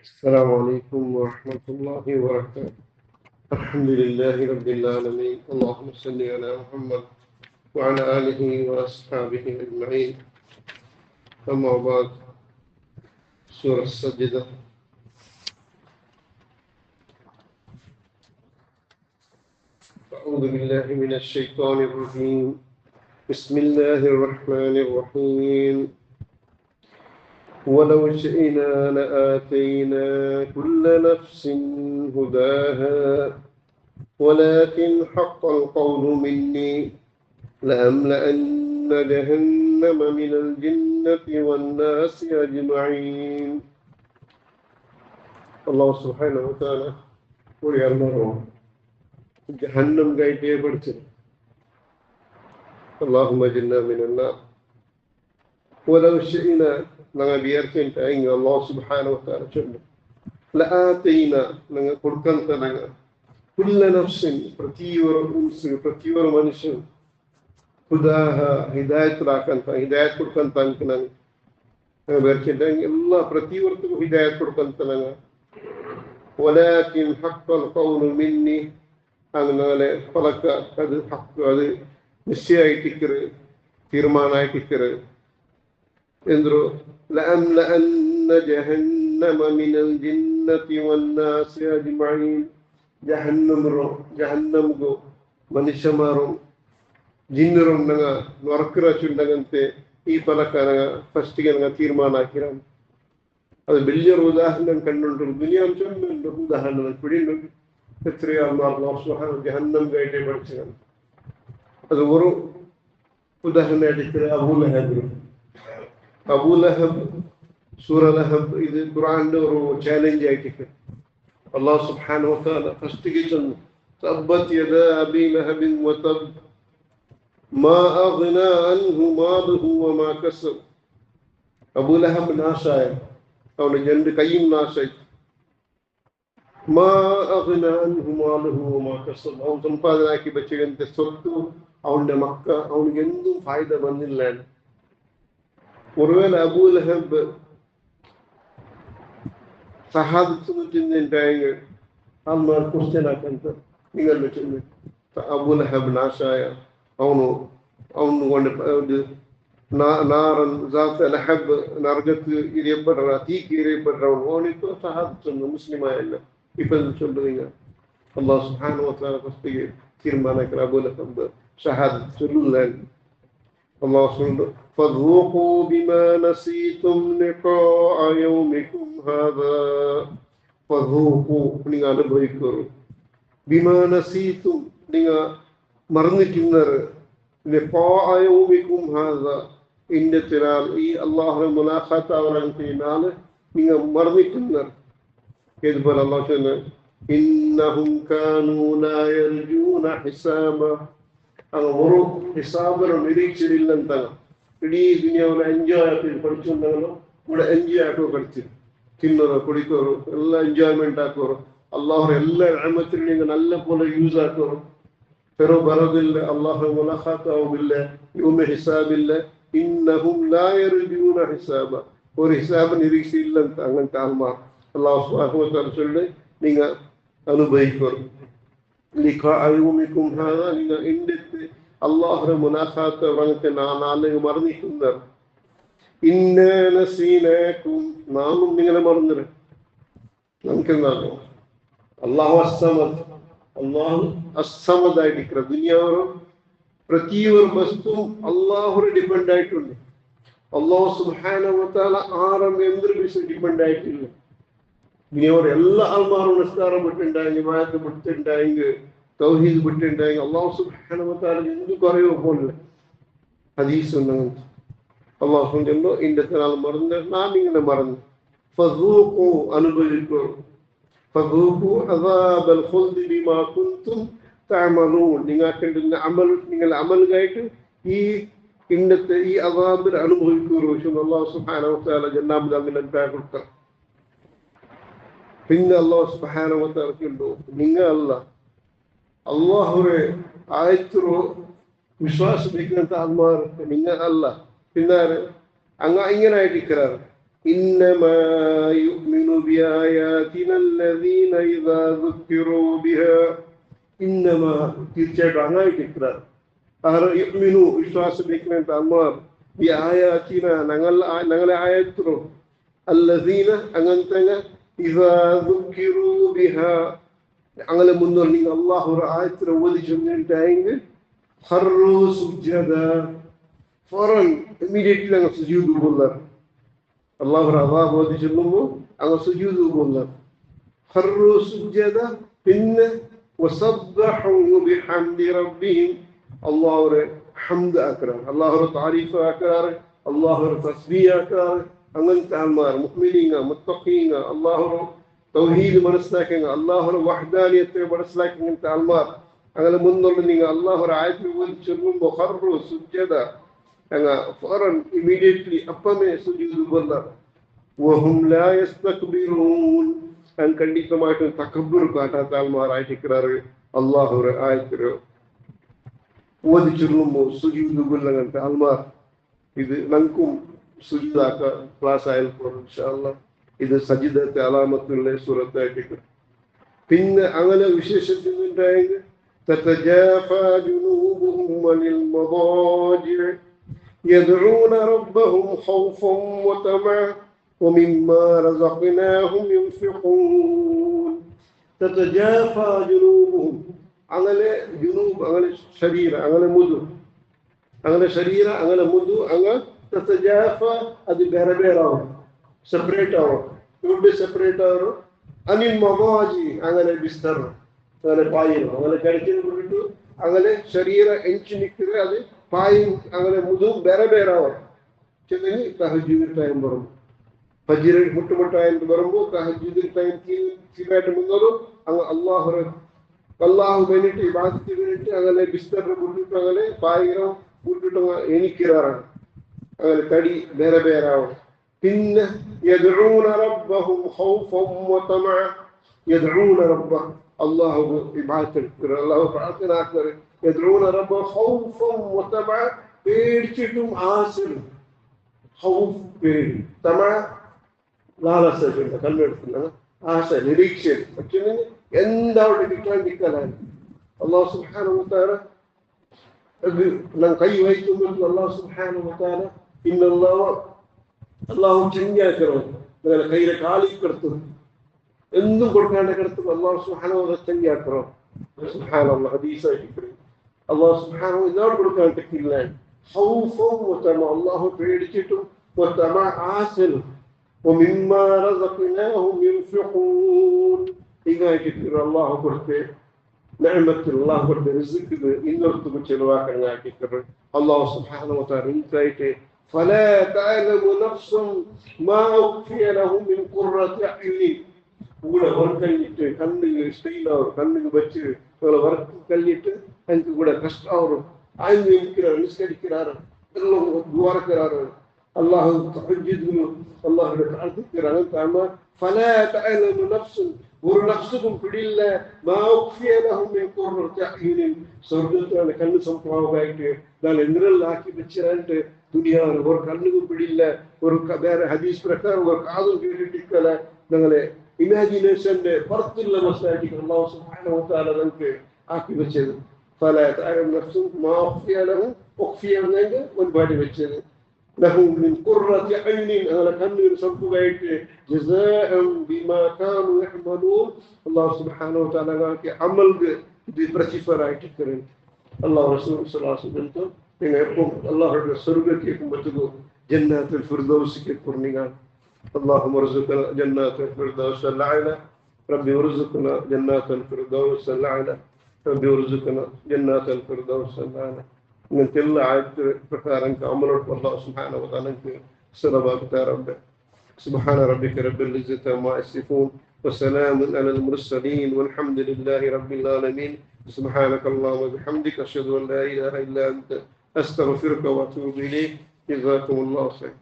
السلام عليكم ورحمة الله وبركاته. الحمد لله رب العالمين. اللهم صل على محمد وعلى آله وأصحابه أجمعين. أما بعد. سورة السجدة. أعوذ بالله من الشيطان الرجيم. بسم الله الرحمن الرحيم. ولو شئنا لآتينا كل نفس هداها ولكن حق القول مني لأملأن جهنم من الجنة والناس أجمعين. الله سبحانه وتعالى يقول جهنم قايتة برتر اللهم اجعلنا من النار. ولو شئنا نغا بيركن تاين الله سبحانه وتعالى چنdu لآتينا نغا കൊടുക്കಂತ نغا كل نفس ಪ್ರತಿಯೊಬ್ಬ ಮನುಷ್ಯ ಖುದಾಹ ಹಿದಾಯತ್ ರಾಕಂತ ಹಿದಾಯತ್ ಕೊಡ್ಕಂತ ಅಂಕ ನಂಗೆ ಬೇರ್ಕಿದ್ದ ಎಲ್ಲ ಪ್ರತಿಯೊಬ್ಬರಿಗೂ ಹಿದಾಯತ್ ಕೊಡ್ಕಂತ ನಂಗೆ ولكن حق القول مني അങ്ങനെ ഫലക്ക അത് ഹക്ക് അത് നിശ്ചയായിട്ടിക്കറ് തീരുമാനമായിട്ടിക്കറ് എന്തൊരു لأملأن جهنم من الجنة والناس أجمعين. ജഹന്നംഗോ മനുഷ്യമാരും ജിന്നറും നൊറക്കിറച്ചുണ്ടങ്ങനത്തെ ഈ ഫലക്കാന ഫസ്റ്റിಗೆ തീರ್ಮಾನ ಹಾಕಿರಾಮ. ಅದು വലിയൊരു ഉദാഹരണം കണ്ടുണ്ട് ദുനിയാവ് ചൊല്ലുണ്ട് ഉദാഹരണം പിടിയുണ്ട് എത്രയോ ജഹന്നം കയറ്റി പഠിച്ചതാണ്. അത് ഒരു ഉദാഹരണം എടുക്കുന്നത് അബൂ ലഹബ് സൂറ ലഹബ് ഇത് ഖുർആന്റെ ഒരു ചാലഞ്ച് ആയിട്ട് അല്ലാഹു സുബ്ഹാനഹു വ തആല ഫസ്റ്റിಗೆ ചൊന്നു തബ്ബത് യദാ അബീ ലഹബിൻ വതബ് മാ അഗ്നാ അൻഹു മാലുഹു വമാ കസബ്. അബൂ ലഹബ് നാശായ അവന്റെ രണ്ട് കൈയും നാശായി. മാ അഗ്നാ അൻഹു മാലുഹു വമാ കസബ് അവൻ സമ്പാദനാക്കി വെച്ചതിന്റെ സ്വത്ത് അവന്റെ മക്ക അവനിക്ക് എന്തും ഫായ്ദ വന്നില്ല. ഒരുവേള അബൂ ലഹബ് സഹാബത്തുണ്ടായെങ്കിൽ അമ്മ ക്വസ്റ്റ്യൻ ആക്കಂತ നിങ്ങൾ വെച്ചു അബൂ ലഹബ് നാശായ അവನು കൊണ്ട് നാറൻ ജാത്ത ലഹബ് നരകത്ത് ഇരിയപ്പെടുற തീക്ക് ഇരിയപ്പെടുறவன் அவனுக்கு சஹாபத்து முஸ்லிமாயல்ல. இப்ப சொல்றீங்க அல்லாஹ் சுப்ஹானஹு வ தஆலா ஃபஸ்டிಗೆ தீர்மானிக்கிற அபூ லஹப் ஷஹாதத் சொல்லல. அல்லாஹ் சொல்ற فذوقوا بما نسيتم لقاء يومكم هذا. فذوقوا நீங்க அனுபவிக்கறோ بما نسيتم நீங்க മറന്നിട്ടുన్నారు لقاء يومكم هذا ഇന്നത്തെ നാൾ ഈ അല്ലാഹുവിനെ മുലാഖാത്ത് ആവറാൻത്തെ നാൾ നിങ്ങൾ മറന്നിട്ടുన్నారు. ഇതുപോലെ അല്ലാഹു പറഞ്ഞു ഇന്നഹും കാനൂ ലാ യർജൂന ഹിസാബ. ഒരു ഹിസാബിനെ നിരീക്ഷിച്ചില്ലെന്താണ് ഇടീ ദുനിയാവിലെ എൻജോയ് ആക്കി പഠിച്ചുകൊണ്ടെങ്കിലും ഇവിടെ എൻജോയ് ആക്കോ കളിച്ചു തിന്നോറോ കുടിക്കോറോ എല്ലാം എൻജോയ്മെന്റ് ആക്കോറോ അള്ളാഹു എല്ലാ അമത്തിനും നിങ്ങൾ നല്ല പോലെ യൂസ് ആക്കോറോ പെറോ ബറദില്ല അള്ളാഹു മുലാഖാത്ത് ആവുമില്ല യൗമ ഹിസാബില്ല. ഇന്നഹും ലാ യർജൂന ഹിസാബ. ഒരു ഹിസാബ് നിരീക്ഷിച്ചില്ലെന്ന് അങ്ങനത്തെ ആൾമാർ അള്ളാഹു സുബ്ഹാനഹു വ തആല ചൊല്ലി നിങ്ങൾ അനുഭവിക്കോറോ ലിഖാഅ യൗമിക്കും ഹാദാ. നിങ്ങൾ ഇന്നത്തെ അള്ളാഹുവിനെ മുലാഖാത്ത് അവർക്ക് നാളെ മറന്നിട്ടുన్నారు. ഇന്നാ നസീനാകും നാമും നിങ്ങളെ മറന്നില്ല. നമുക്കെന്താണോ അള്ളാഹു അസ്സമദ് അള്ളാഹു അസ്സമദായിരിക്കുക. ദുനിയാവ് പ്രതിയൊരു വസ്തുവും അള്ളാഹുവിനെ ഡിപ്പെൻഡ് ആയിട്ടുണ്ട്. അള്ളാഹു സുബ്ഹാനഹു വ തആല ആരും എന്തൊരു വിഷയം ഡിപ്പെൻഡ് ആയിട്ടില്ല. ദുനിയാവ് എല്ലാ ആൾമാരും നിസ്കാരം വിട്ടുണ്ടായെങ്കിൽ ഇബാദത്ത് വിട്ടുണ്ടായെങ്കിൽ തൗഹീദ് വിട്ടുണ്ടായെങ്കിൽ അള്ളാഹു സുബ്ഹാനഹു വ തആല എന്ത് കുറയോ പോലെ ഹദീസ് ഉണ്ടെങ്കിൽ അള്ളാഹു ചൊല്ലോ ഇന്നത്തെ നാൾ മറന്ന് നാം ഇങ്ങനെ മറന്നു. ഫദൂഖു അനുഭവിക്കൂ ഫദൂഖു അദാബൽ ഖുൽദി ബിമാ കുൻതും തഅമലൂൻ. നിങ്ങൾ അമൽകായിട്ട് ഈ ഇന്നത്തെ ഈ അദാബിൽ അനുഭവിക്കൂ. അള്ളാഹു സുബ്ഹാനഹു വ തആല ജന്നാത്തിൽ അങ്ങനെ കൊടുക്കാം. പിന്നെ അള്ളാഹു സുബ്ഹാനഹു വ തആല ചൊല്ലോ നിങ്ങൾ അള്ളാഹുവെ ആയത്തിലോ വിശ്വാസം വയ്ക്കുന്ന ആത്മാർ നിങ്ങൾ അല്ല. പിന്നെ അങ്ങ ഇങ്ങനെ ആയിട്ടിരിക്കാറ് إنما يؤمن بآياتنا الذين إذا ذكروا بها إنما തീർച്ചയായിട്ടും അങ്ങായിട്ട് ഇക്രാർ യുഅ്മിനു വിശ്വാസമിരിക്കുന്ന അല്ലാഹ് ബിആയാതിന ഞങ്ങളെ ആയത്തുകൾ അല്ലദീന അങ്ങനത്തെ ഇദാ ദുക്കിറു ബിഹാ ഞങ്ങളെ മുന്നിൽ നിങ്ങൾ അല്ലാഹുവിന്റെ ആയത്തിനെ ഓതി ചൊല്ലിട്ടായെങ്കിൽ ഖർറു സുജ്ജദ ഫൗറൻ ഇമ്മീഡിയറ്റ്ലി അങ്ങ് സുജൂദ് പോകുന്നത് അല്ലാഹുവിന്റെ അദാബ് ഓതി ചൊല്ലുമ്പോൾ അങ്ങ് സുജൂദ് പോകുന്നത് ഖർറു സുജ്ജദ പിന്നെ വസബ്ബഹു ബിഹംദി റബ്ബിഹിം അല്ലാഹുവിന്റെ ഹംദ് ആക്കറാർ അല്ലാഹുവിന്റെ താരീഫ് ആക്കറാർ അല്ലാഹുവിന്റെ തസ്ബീഹ് ആക്കറാർ അങ്ങനത്തെ ആൾമാർ മുഅ്മിനീങ്ങ മുത്തഖീങ്ങ അല്ലാഹുവിന്റെ തൗഹീദ് മനസ്സിലാക്കുക അല്ലാഹുവിന്റെ വഹ്ദാനിയത്തെ മനസ്സിലാക്കി അങ്ങനത്തെ ആൾമാർ അങ്ങനെ മുന്നുള്ള നിങ്ങൾ അല്ലാഹുവിന്റെ ആയത്ത് ഓതി ചൊല്ലുമ്പോൾ ഖർറു സുജ്ജദ അങ്ങ് ഫൗറൻ ഇമ്മീഡിയറ്റ്ലി അപ്പമേ സുജൂദ് പോകുന്നത് വഹും ലാ യസ്തക്ബിറൂൻ അങ്ങ് ഖണ്ഡിതമായിട്ടും തകബ്ബുർ കാട്ടാത്ത ആൾമാരായിട്ടിരിക്കാറ് അല്ലാഹുവിന്റെ ആയത്ത് ഓതി ചൊല്ലുമ്പോൾ സുജൂദ് കൊല്ലങ്ങനത്തെ ആൾമാർ ഇത് നമുക്കും സുജൂദാക്ക ക്ലാസ് ആയപ്പോൾ ഇൻഷാ അല്ലാഹ് ഇത് സജിദത്തെ അലാമത്തുള്ള സൂറത്തായിട്ട് പിന്നെ അങ്ങനെ വിശേഷിച്ചിട്ടുണ്ടായെങ്കിൽ تتجافى جنوبهم عن المضاجع يدعون ربهم خوفا وطمعا ومما رزقناهم ينفقون تتجافى جنوبهم അങ്ങനെ ജുനൂബ് അങ്ങനെ ശരീരം അങ്ങനെ മുതു അങ്ങനെ ശരീരം അങ്ങനെ മുതു അങ്ങ് തതജാഫ അത് ಬೇರೆ ಬೇರೆ ആവും സെപ്പറേറ്റ് ആവും ഇവിടെ സെപ്പറേറ്റ് ആവും അനിൽ മവാജി അങ്ങനെ ബിസ്തർ അങ്ങനെ പായും അങ്ങനെ കിടക്കിന് കൊണ്ടിട്ട് അങ്ങനെ ശരീരം എഞ്ചി നിൽക്കുക അത് പായും അങ്ങനെ മുതു ಬೇರೆ ಬೇರೆ ആവും ചെന്നിന് തഹജ്ജുദ് ടൈം വരും ഫജ്ർ മുട്ടുമുട്ടായിട്ട് വരുമ്പോൾ തഹജ്ജുദ് ടൈം തീരായിട്ട് മുന്നോട്ട് അങ്ങ് അല്ലാഹു വേണ്ടിയിട്ട് ഇബാദത്തിന് വേണ്ടിയിട്ട് അങ്ങനെ ബിസ്തറിനെ കൊണ്ടിട്ട് അങ്ങനെ പായിരം കൊണ്ടിട്ട് എണിക്കാറാണ് അങ്ങനെ തടി ಬೇರೆ ಬೇರೆ ആവും പിന്നെ يدعون ربهم خوفا وطمعا يدعون ربه الله ഇബാദത്ത് അല്ലാഹു പ്രാർത്ഥന ആക്കറ് يدعون ربهم خوفا وطمعا പേടിച്ചിട്ടും ആശയും ഖൗഫ് പേടി തമഅ ലാലസ കല്ലെടുക്കുന്ന ആശ നിരീക്ഷ പക്ഷേ എന്താവിടെ കിട്ടാണ്ടിരിക്കാനാണ് അല്ലാഹു സുബ്ഹാനഹു വ തആല അത് നാം കൈ വയ്ക്കുമ്പോൾ അല്ലാഹു സുബ്ഹാനഹു വ തആല അല്ലാഹു ചെഞ്ചാക്കറോ അങ്ങനെ കയ്യിലെ കാലി കിടത്തും എന്തും കൊടുക്കാണ്ട് കിടത്തും അല്ലാഹു സുബ്ഹാനഹു വ തആല ചെഞ്ചാക്കറോ സുബ്ഹാനല്ലാഹ് ഹദീസായിട്ട് അല്ലാഹു സുബ്ഹാനഹു ഇതാണ് കൊടുക്കാണ്ടിരിക്കില്ല ഖൗഫും വതമ അല്ലാഹു പേടിച്ചിട്ടും വതമ ആസലും ومما رزقناهم ينفقون إيجايكتير الله قرته نعمة الله قرته رزق إنه تبتشلوا كناكتير الله سبحانه وتعالى إنتايته فلا تعلم نفس ما أخفي لهم من قرة أعين ولا وركليت كنّي استيلار كنّي بتشي ولا وركليت أنت ولا كستار عين يمكن نسكت كرار الله دوار كرار الله تحجد الله تعالى كرار تعمى فلا تعلم نفس ورنفسكم بدilla ما أخفي لهم من قرة أعين سرجتنا كنّي سمعوا بعيد دال إندر الله كي بتشرانت دنيا ور كنّي بدilla ور كبار حديث प्रकार ور कादुल की कला दंगले imagination पर्तिल्ला मस्ताटी الله سبحانه وتعالى दंके आकी बच्चे فلا تعلم نفس ما أخفي لهم أخفي لهم ونبادي بच्चे لهم من قرة عين على كنّي سمعوا بعيد جزاء بما كانوا يعملون الله سبحانه وتعالى के अमल दे प्रतिफलाइट करें الله रसूल सल्लल्लाहु अलैहि वसल्लम إنكم الله رسولك يكون بتقول جنات الفردوس كقرنيا اللهم ارزقنا جنات الفردوس الأعلى ربي ارزقنا جنات الفردوس الأعلى ربي ارزقنا جنات الفردوس الأعلى من كل عاد فكرنك عملك الله سبحانه وتعالى سلامك يا رب سبحان ربك رب العزة عما يصفون وسلام على المرسلين والحمد لله رب العالمين سبحانك اللهم وبحمدك أشهد أن لا إله إلا أنت أستغفرك وأتوب إليك جزاكم الله خير